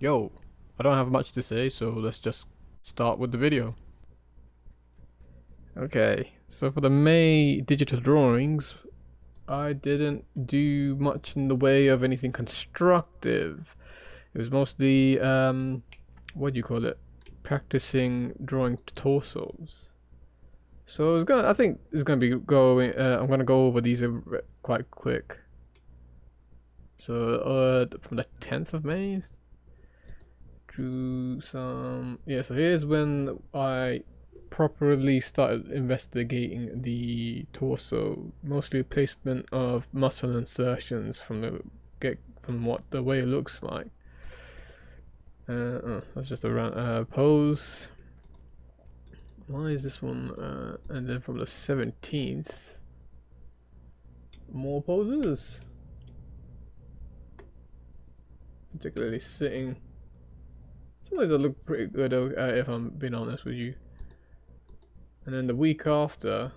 Yo, I don't have much to say, so let's just start with the video. Okay, so for the May digital drawings, I didn't do much in the way of anything constructive. It was mostly, what do you call it? Practicing drawing torsos. So I think it's gonna be going. I'm gonna go over these quite quick. So, from the 10th of May, drew some. Yeah, so here's when I properly started investigating the torso, mostly placement of muscle insertions from what the way it looks like. That's just a pose. Why is this one? And then from the 17th, more poses, particularly sitting. Sometimes they look pretty good, if I'm being honest with you. And then the week after,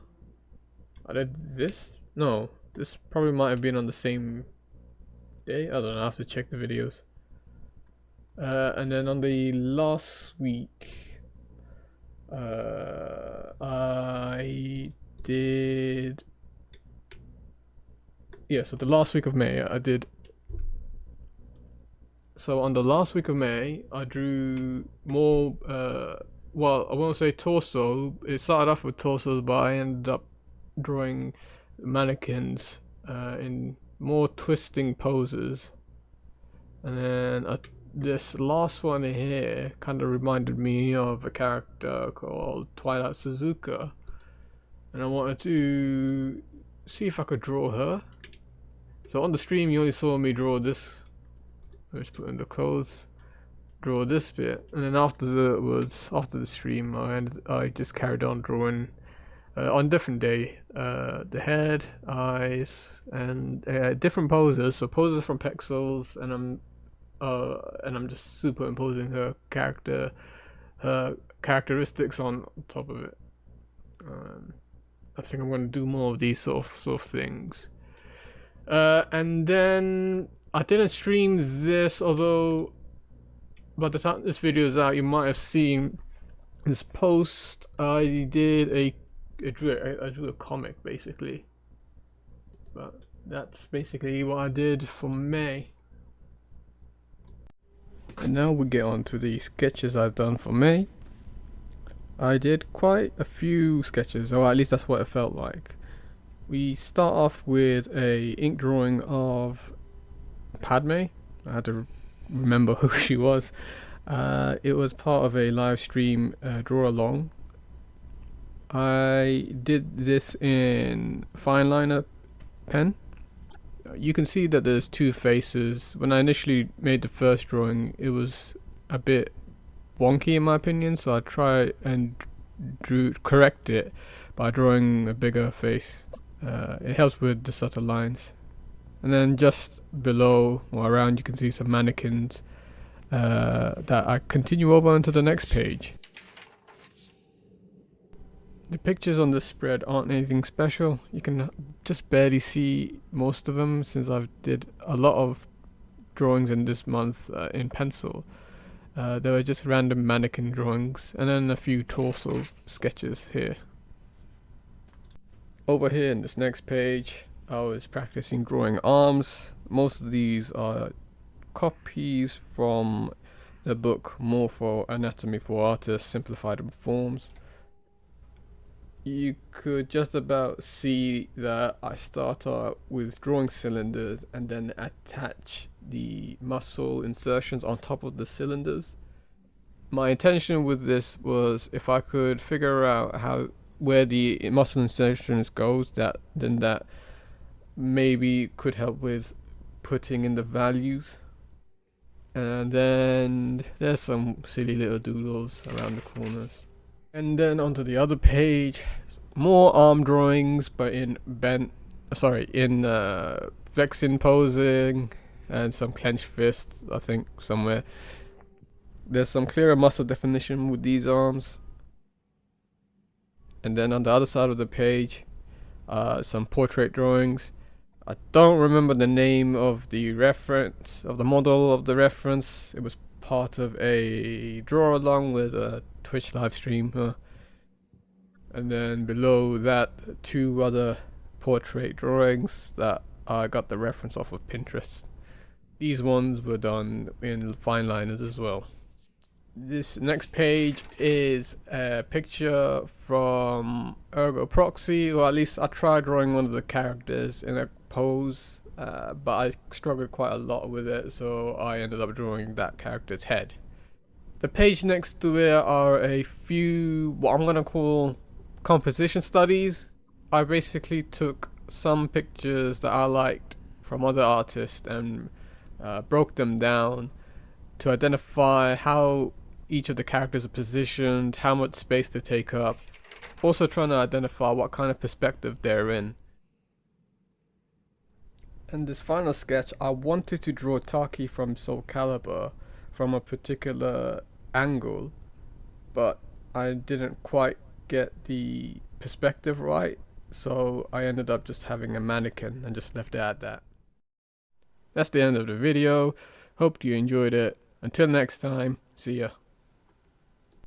I did this? No, this probably might have been on the same day. I don't know, I have to check the videos. And then on the last week, I did. Yeah, so the last week of May, I did. So on the last week of May, I drew more. Well, I won't say torso. It started off with torsos, but I ended up drawing mannequins in more twisting poses. And then this last one here kind of reminded me of a character called Twilight Suzuka. And I wanted to see if I could draw her. So on the stream, you only saw me draw this. Let's put in the clothes. Draw this bit, and then after the stream, I just carried on drawing on different day, the head, eyes, and different poses. So poses from Pexels, and I'm just superimposing her characteristics on top of it. I think I'm going to do more of these sort of things. And then I didn't stream this, although by the time this video is out, you might have seen this post. I drew a comic basically, but that's basically what I did for May. And now we get on to the sketches I've done for May. I did quite a few sketches, or at least that's what it felt like. We start off with a ink drawing of Padme. I had to remember who she was. It was part of a live stream draw along. I did this in fine liner pen. You can see that there's two faces. When I initially made the first drawing, it was a bit wonky in my opinion, so I try and correct it by drawing a bigger face. It helps with the subtle lines. And then just below or around, you can see some mannequins that I continue over onto the next page. The pictures on this spread aren't anything special. You can just barely see most of them since I've did a lot of drawings in this month in pencil. There were just random mannequin drawings and then a few torso sketches here. Over here in this next page, I was practicing drawing arms. Most of these are copies from the book Morpho Anatomy for Artists Simplified Forms. You could just about see that I start out with drawing cylinders and then attach the muscle insertions on top of the cylinders. My intention with this was if I could figure out where the muscle insertions goes, that maybe could help with putting in the values. And then there's some silly little doodles around the corners. And then onto the other page, more arm drawings, but in vexing posing and some clenched fists, I think, somewhere. There's some clearer muscle definition with these arms. And then on the other side of the page, some portrait drawings. I don't remember the name of the reference, of the model of the reference. It was part of a draw along with a Twitch live stream, and then below that 2 other portrait drawings that I got the reference off of Pinterest. These ones were done in fine liners as well. This next page is a picture from Ergo Proxy, or at least I tried drawing one of the characters in a pose, but I struggled quite a lot with it, so I ended up drawing that character's head. The page next to it are a few, what I'm gonna call composition studies. I basically took some pictures that I liked from other artists and broke them down to identify how each of the characters are positioned, how much space they take up, also trying to identify what kind of perspective they're in. And this final sketch, I wanted to draw Taki from Soul Calibur from a particular angle, but I didn't quite get the perspective right, so I ended up just having a mannequin and just left it at that. That's the end of the video. Hope you enjoyed it. Until next time, see ya.